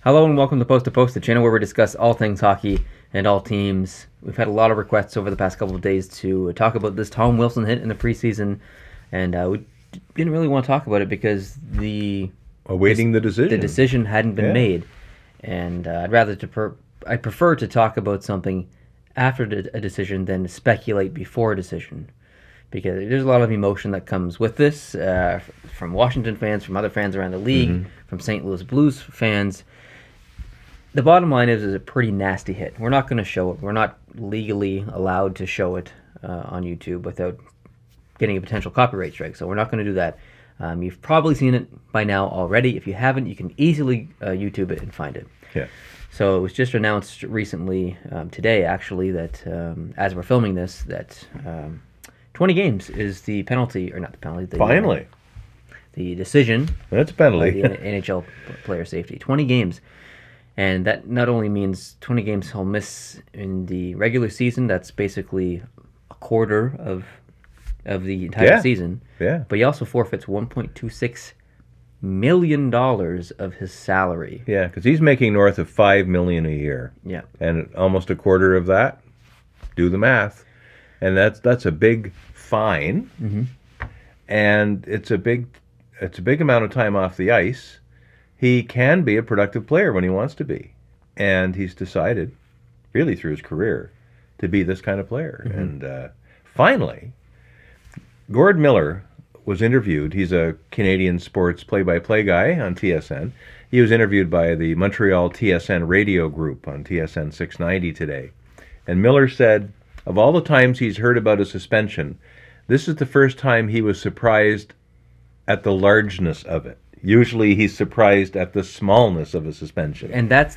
Hello and welcome to Post, the channel where we discuss all things hockey and all teams. We've had a lot of requests over the past couple of days to talk about this Tom Wilson hit in the preseason, and we didn't really want to talk about it because awaiting the decision. The decision hadn't been made, and I prefer to talk about something after a decision than speculate before a decision, because there's a lot of emotion that comes with this from Washington fans, from other fans around the league, from St. Louis Blues fans. The bottom line is it's a pretty nasty hit. We're not going to show it. We're not legally allowed to show it on YouTube without getting a potential copyright strike, so we're not going to do that. You've probably seen it by now already. If you haven't, you can easily YouTube it and find it. Yeah. So it was just announced recently, today actually, that as we're filming this, that 20 games is the penalty, or not the penalty. Finally. The decision. That's a penalty. The NHL player safety. 20 games. And that not only means 20 games he'll miss in the regular season, that's basically a quarter of the entire season. Yeah. But he also forfeits $1.26 million of his salary. Yeah, because he's making north of $5 million a year. Yeah. And almost a quarter of that, do the math. And that's a big fine. And it's a big amount of time off the ice. He can be a productive player when he wants to be. And he's decided, really through his career, to be this kind of player. And finally, Gord Miller was interviewed. He's a Canadian sports play-by-play guy on TSN. He was interviewed by the Montreal TSN radio group on TSN 690 today. And Miller said, of all the times he's heard about a suspension, this is the first time he was surprised at the largeness of it. Usually he's surprised at the smallness of a suspension. And that's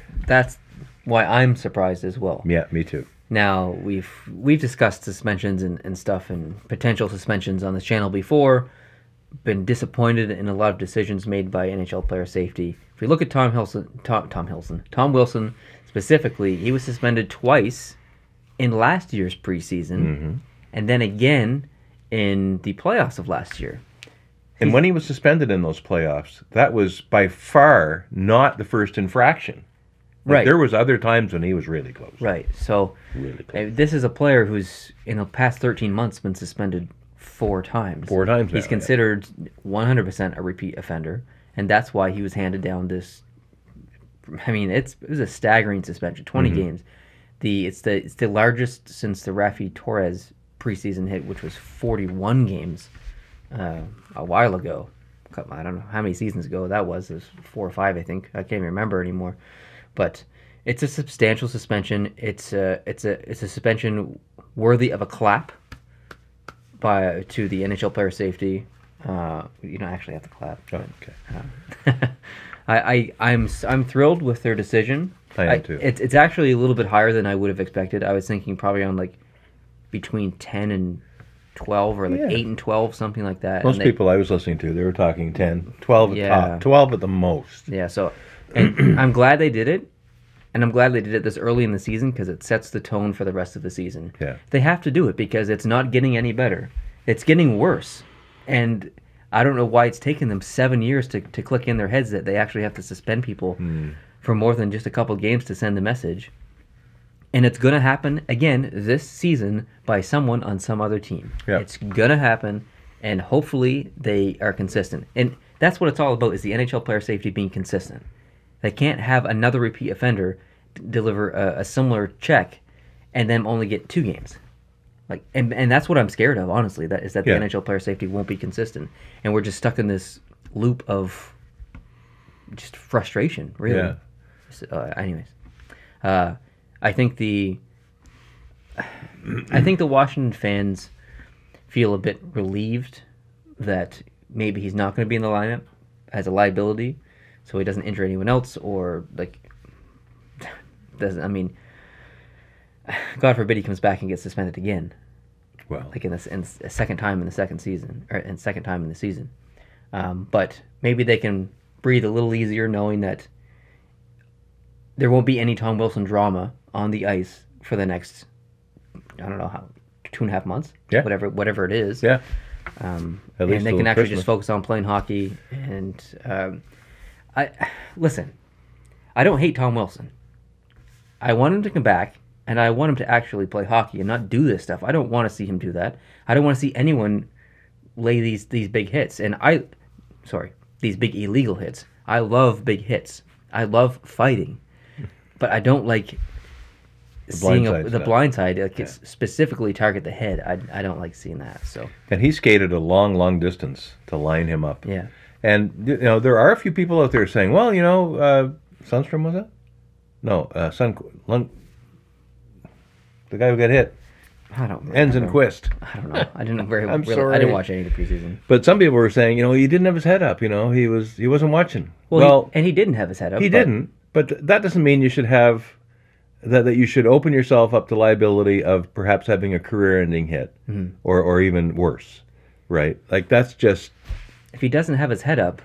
why I'm surprised as well. Yeah, me too. Now, we've discussed suspensions and stuff and potential suspensions on this channel before. Been disappointed in a lot of decisions made by NHL player safety. If we look at Tom Wilson specifically, he was suspended twice in last year's preseason, and then again in the playoffs of last year. And when he was suspended in those playoffs, that was by far not the first infraction. Right. There was other times when he was really close. Right. So really close. This is a player who's in the past 13 months been suspended 4 times. 4 times now. He's considered 100% a repeat offender, and that's why he was handed down this. I mean, it was a staggering suspension, 20 games. It's the largest since the Rafi Torres preseason hit, which was 41 games. A while ago. I don't know how many seasons ago that was. It was 4 or 5, I think. I can't even remember anymore. But it's a substantial suspension. It's a suspension worthy of a clap to the NHL player safety. You don't actually have to clap. Oh, okay. I'm thrilled with their decision. I am too. It's actually a little bit higher than I would have expected. I was thinking probably on like between 10 and 12 or like 8 and 12, something like that. Most people I was listening to, they were talking 10, 12 at top, 12 at the most. Yeah, so and I'm glad they did it, and I'm glad they did it this early in the season because it sets the tone for the rest of the season. Yeah. They have to do it because it's not getting any better. It's getting worse. And I don't know why it's taken them 7 years to click in their heads that they actually have to suspend people for more than just a couple games to send the message. And it's going to happen again this season by someone on some other team. Yeah. It's going to happen, and hopefully they are consistent. And that's what it's all about, is the NHL player safety being consistent. They can't have another repeat offender deliver a similar check and then only get 2 games. And that's what I'm scared of, honestly, the NHL player safety won't be consistent. And we're just stuck in this loop of just frustration, really. Yeah. So, anyways. I think the Washington fans feel a bit relieved that maybe he's not going to be in the lineup as a liability, so he doesn't injure anyone else, or doesn't. I mean, God forbid he comes back and gets suspended again. Well, like in a second time in the second season, or in second time in the season. But maybe they can breathe a little easier knowing that there won't be any Tom Wilson drama on the ice for the next, I don't know, 2.5 months? Yeah. Whatever it is. Yeah. And they can actually just focus on playing hockey. And listen, I don't hate Tom Wilson. I want him to come back, and I want him to actually play hockey and not do this stuff. I don't want to see him do that. I don't want to see anyone lay these big hits. And these big illegal hits. I love big hits. I love fighting. But I don't like seeing the blind side, like specifically target the head. I don't like seeing that. So. And he skated a long distance to line him up. Yeah. And there are a few people out there saying, well, Sundstrom, was it? No, the guy who got hit. I don't remember. Enzenquist. I don't know. I didn't sorry. I didn't watch any of the preseason. But some people were saying, he didn't have his head up. He wasn't watching. Well, and he didn't have his head up. He didn't. But that doesn't mean you should have that you should open yourself up to liability of perhaps having a career-ending hit, or even worse, right? Like that's just. If he doesn't have his head up,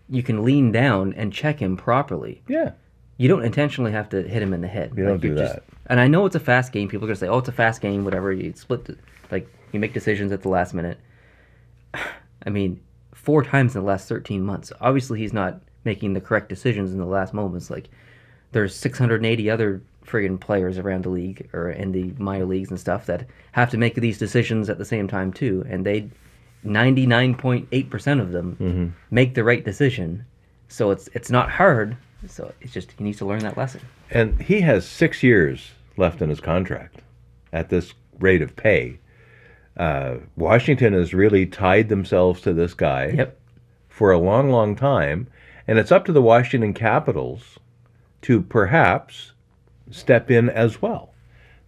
you can lean down and check him properly. Yeah. You don't intentionally have to hit him in the head. You don't do that. And I know it's a fast game. People are going to say, it's a fast game, whatever. You you make decisions at the last minute. I mean, 4 times in the last 13 months. Obviously, he's not making the correct decisions in the last moments. Like, there's 680 other friggin' players around the league or in the minor leagues and stuff that have to make these decisions at the same time, too. And 99.8% of them make the right decision. So it's not hard. So it's just he needs to learn that lesson. And he has 6 years left in his contract at this rate of pay. Washington has really tied themselves to this guy for a long time. And it's up to the Washington Capitals to perhaps step in as well.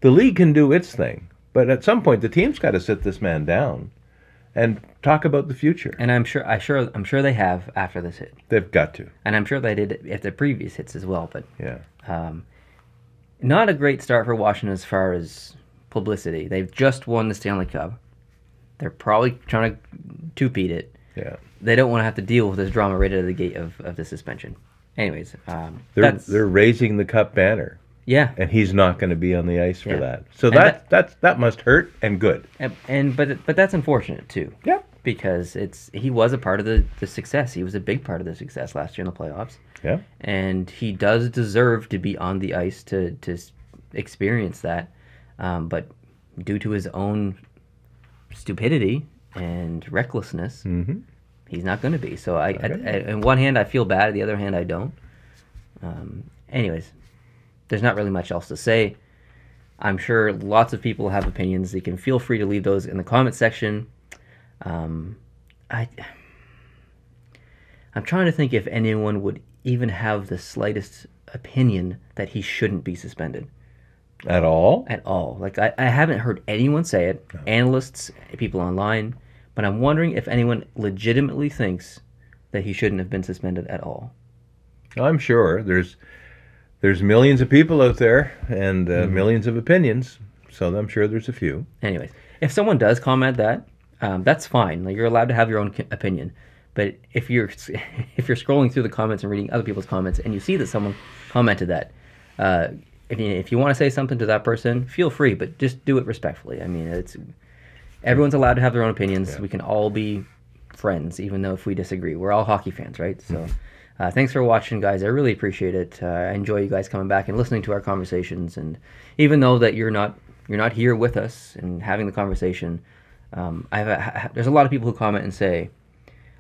The league can do its thing. But at some point, the team's got to sit this man down and talk about the future. And I'm sure they have after this hit. They've got to. And I'm sure they did at the previous hits as well. But yeah, not a great start for Washington as far as publicity. They've just won the Stanley Cup. They're probably trying to two-peat it. Yeah. They don't want to have to deal with this drama right out of the gate of the suspension. Anyways, they're raising the cup banner. Yeah, and he's not going to be on the ice for that. So that must hurt and good. But that's unfortunate too. Yeah, because he was a part of the success. He was a big part of the success last year in the playoffs. Yeah, and he does deserve to be on the ice to experience that. But due to his own stupidity and recklessness, he's not going to be. So on one hand, I feel bad. On the other hand, I don't. Anyways. There's not really much else to say. I'm sure lots of people have opinions. You can feel free to leave those in the comment section. I'm trying to think if anyone would even have the slightest opinion that he shouldn't be suspended. At all? At all. Like, I haven't heard anyone say it. No. Analysts, people online. But I'm wondering if anyone legitimately thinks that he shouldn't have been suspended at all. I'm sure. There's millions of people out there and millions of opinions, so I'm sure there's a few. Anyways, if someone does comment that, that's fine. Like, you're allowed to have your own opinion. But if you're scrolling through the comments and reading other people's comments and you see that someone commented that, if you want to say something to that person, feel free, but just do it respectfully. I mean, everyone's allowed to have their own opinions. Yeah. We can all be friends, even though if we disagree. We're all hockey fans, right? So. Thanks for watching, guys. I really appreciate it. I enjoy you guys coming back and listening to our conversations. And even though that you're not here with us and having the conversation, there's a lot of people who comment and say,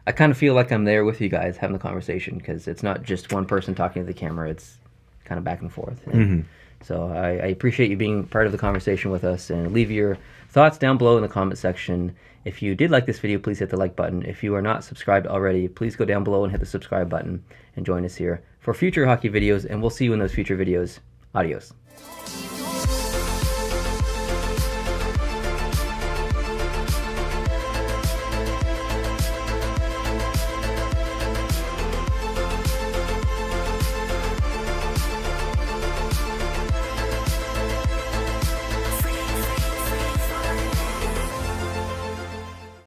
I kind of feel like I'm there with you guys having the conversation because it's not just one person talking to the camera. It's kind of back and forth. And so I appreciate you being part of the conversation with us, and leave your thoughts down below in the comment section. If you did like this video, please hit the like button. If you are not subscribed already, please go down below and hit the subscribe button and join us here for future hockey videos, and we'll see you in those future videos. Adios.